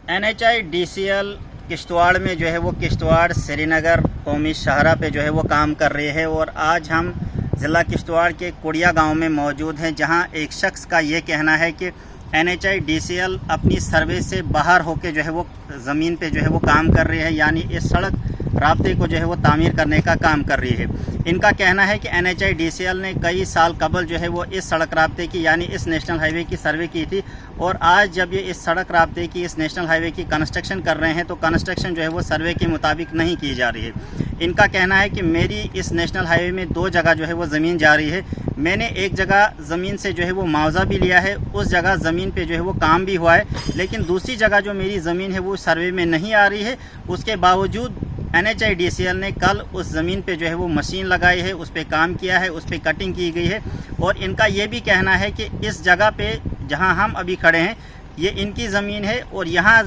NHIDCL Kishtwar में जो है वो किश्तवाड़ श्रीनगर कौमी शाहरा पे जो है वो काम कर रहे हैं। और आज हम ज़िला किश्तवाड़ के कुड़िया गांव में मौजूद हैं, जहां एक शख्स का ये कहना है कि NHIDCL अपनी सर्वे से बाहर होकर जो है वो ज़मीन पे जो है वो काम कर रही है, यानी इस सड़क राब्ते को जो है वो तामीर करने का काम कर रही है। इनका कहना है कि NHIDCL ने कई साल कबल जो है वो इस सड़क राब्ते की यानी इस नेशनल हाईवे की सर्वे की थी, और आज जब ये इस सड़क राब्ते की इस नेशनल हाईवे की कंस्ट्रक्शन कर रहे हैं तो कंस्ट्रक्शन जो है वो सर्वे के मुताबिक नहीं की जा रही है। इनका कहना है कि मेरी इस नेशनल हाईवे में 2 जगह जो है वो ज़मीन जा रही है। मैंने एक जगह ज़मीन से जो है वो मुआवजा भी लिया है, उस जगह ज़मीन पे जो है वो काम भी हुआ है, लेकिन दूसरी जगह जो मेरी ज़मीन है वो सर्वे में नहीं आ रही है। उसके बावजूद NHIDCL ने कल उस ज़मीन पे जो है वो मशीन लगाई है, उस पर काम किया है, उस पर कटिंग की गई है। और इनका ये भी कहना है कि इस जगह पे जहां हम अभी खड़े हैं ये इनकी ज़मीन है, और यहाँ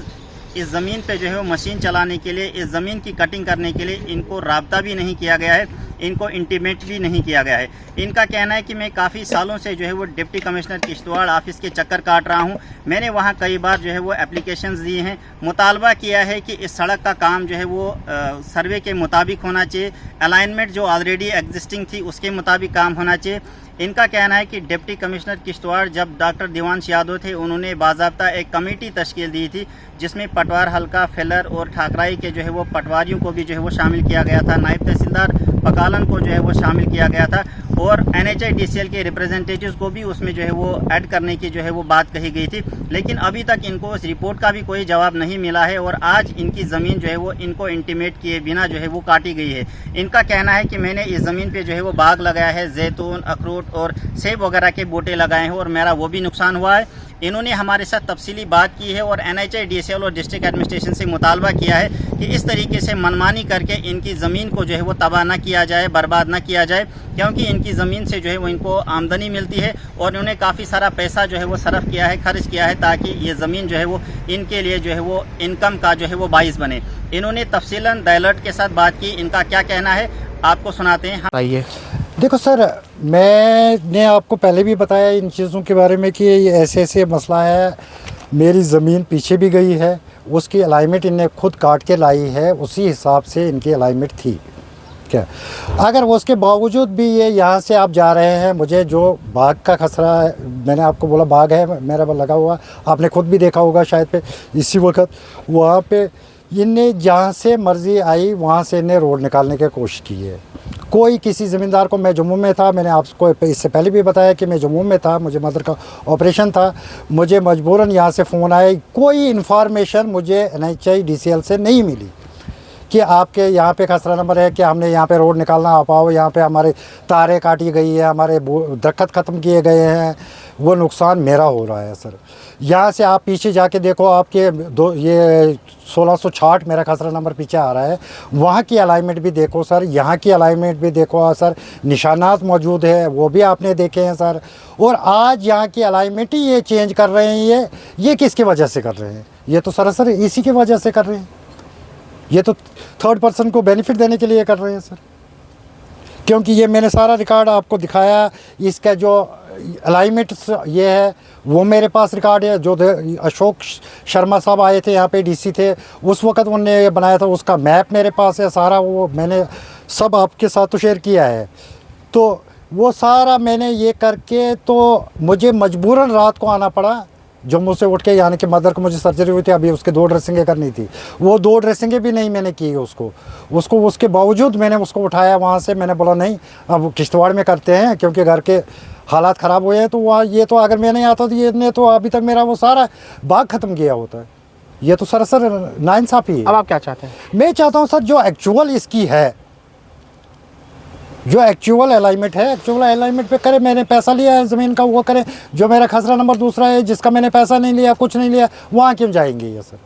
इस ज़मीन पे जो है वो मशीन चलाने के लिए, इस ज़मीन की कटिंग करने के लिए इनको राब्ता भी नहीं किया गया है, इनको इंटीमेट भी नहीं किया गया है। इनका कहना है कि मैं काफ़ी सालों से जो है वो डिप्टी कमिश्नर किश्तवाड़ ऑफिस के चक्कर काट रहा हूं। मैंने वहां कई बार जो है वो एप्लीकेशंस दिए हैं, मुतालबा किया है कि इस सड़क का काम जो है वो सर्वे के मुताबिक होना चाहिए, अलाइनमेंट जो ऑलरेडी एग्जिस्टिंग थी उसके मुताबिक काम होना चाहिए। इनका कहना है कि डिप्टी कमिश्नर किश्तवाड़ जब डॉक्टर देवांश यादव थे, उन्होंने बाज़ाब्ता एक कमेटी तश्कील दी थी जिसमें पटवार हल्का, फिलर और ठाकराई के जो है वो पटवारियों को भी जो है वो शामिल किया गया था, नायब तहसीलदार पकालन को जो है वो शामिल किया गया था, और NHIDCL के रिप्रेजेंटेटिव्स को भी उसमें जो है वो ऐड करने की जो है वो बात कही गई थी। लेकिन अभी तक इनको उस रिपोर्ट का भी कोई जवाब नहीं मिला है, और आज इनकी ज़मीन जो है वो इनको इंटीमेट किए बिना जो है वो काटी गई है। इनका कहना है कि मैंने इस ज़मीन पे जो है वो बाग लगाया है, जैतून, अखरोट और सेब वगैरह के बूटे लगाए हैं, और मेरा वो भी नुकसान हुआ है। इन्होंने हमारे साथ तफसीली बात की है और NHIDCL और डिस्ट्रिक्ट एडमिनिस्ट्रेशन से मुतालबा किया है कि इस तरीके से मनमानी करके इनकी ज़मीन को जो है वो तबाह न किया जाए, बर्बाद न किया जाए, क्योंकि इनकी ज़मीन से जो है वो इनको आमदनी मिलती है, और इन्होंने काफ़ी सारा पैसा जो है वो सर्फ किया है, खर्च किया है, ताकि ये ज़मीन जो है वो इनके लिए जो है वो इनकम का जो है वो बाइस बने। इन्होंने तफसीलन डायलॉट के साथ बात की। इनका क्या कहना है आपको सुनाते हैं। आइए। देखो सर, मैंने आपको पहले भी बताया इन चीज़ों के बारे में कि ये ऐसे ऐसे मसला है। मेरी ज़मीन पीछे भी गई है, उसकी अलाइनमेंट इन्हें खुद काट के लाई है, उसी हिसाब से इनकी अलाइनमेंट थी। क्या अगर उसके बावजूद भी ये यहाँ से आप जा रहे हैं, मुझे जो बाग का खसरा है, मैंने आपको बोला बाग है मेरा लगा हुआ, आपने खुद भी देखा होगा शायद पे इसी वक्त, वहाँ पे इन्हें जहाँ से मर्ज़ी आई वहाँ से इन्हें रोड निकालने की कोशिश की है। कोई किसी ज़मींदार को, मैं जम्मू में था, मैंने आपको इससे पहले भी बताया कि मैं जम्मू में था, मुझे मदर का ऑपरेशन था, मुझे मजबूरन यहाँ से फ़ोन आए, कोई इन्फॉर्मेशन मुझे NHIDCL से नहीं मिली कि आपके यहाँ पे खसरा नंबर है, कि हमने यहाँ पे रोड निकालना, आप आओ, यहाँ पे हमारे तारें काटी गई है, हमारे दरख्त ख़त्म किए गए हैं, वो नुकसान मेरा हो रहा है सर। यहाँ से आप पीछे जाके देखो, आपके ये 1660 मेरा खसरा नंबर पीछे आ रहा है, वहाँ की अलाइनमेंट भी देखो सर, यहाँ की अलाइनमेंट भी देखो सर, निशानात मौजूद है वो भी आपने देखे हैं सर। और आज यहाँ की अलाइनमेंट ही ये चेंज कर रहे हैं, ये किसकी वजह से कर रहे हैं? ये तो सरासर इसी की वजह से कर रहे हैं। ये तो थर्ड पर्सन को बेनिफिट देने के लिए कर रहे हैं सर, क्योंकि ये मैंने सारा रिकॉर्ड आपको दिखाया, इसका जो अलाइनमेंट ये है वो मेरे पास रिकॉर्ड है। जो अशोक शर्मा साहब आए थे यहाँ पे, DC थे, उस वक्त उन्होंने ये बनाया था, उसका मैप मेरे पास है सारा, वो मैंने सब आपके साथ तो शेयर किया है। तो वो सारा मैंने ये करके, तो मुझे मजबूरन रात को आना पड़ा जम्मू से उठ के, यानी कि मदर को मुझे सर्जरी हुई थी, अभी उसके 2 ड्रेसिंगें करनी थी, वो 2 ड्रेसिंगें भी नहीं मैंने की उसको उसके बावजूद मैंने उसको उठाया वहाँ से। मैंने बोला नहीं, अब किश्तवाड़ में करते हैं, क्योंकि घर के हालात ख़राब हुए हैं। तो वहाँ ये तो अगर मैं नहीं आता तो ये तो अभी तक मेरा वो सारा बाग ख़त्म किया होता है। ये तो सरासर नाइंसाफ़ी है। अब आप क्या चाहते हैं? मैं चाहता हूँ सर, जो एक्चुअल इसकी है, जो एक्चुअल अलाइनमेंट है, एक्चुअल अलाइनमेंट पे करे। मैंने पैसा लिया है ज़मीन का, वो करें। जो मेरा खसरा नंबर दूसरा है, जिसका मैंने पैसा नहीं लिया, कुछ नहीं लिया, वहाँ क्यों जाएंगे ये सर?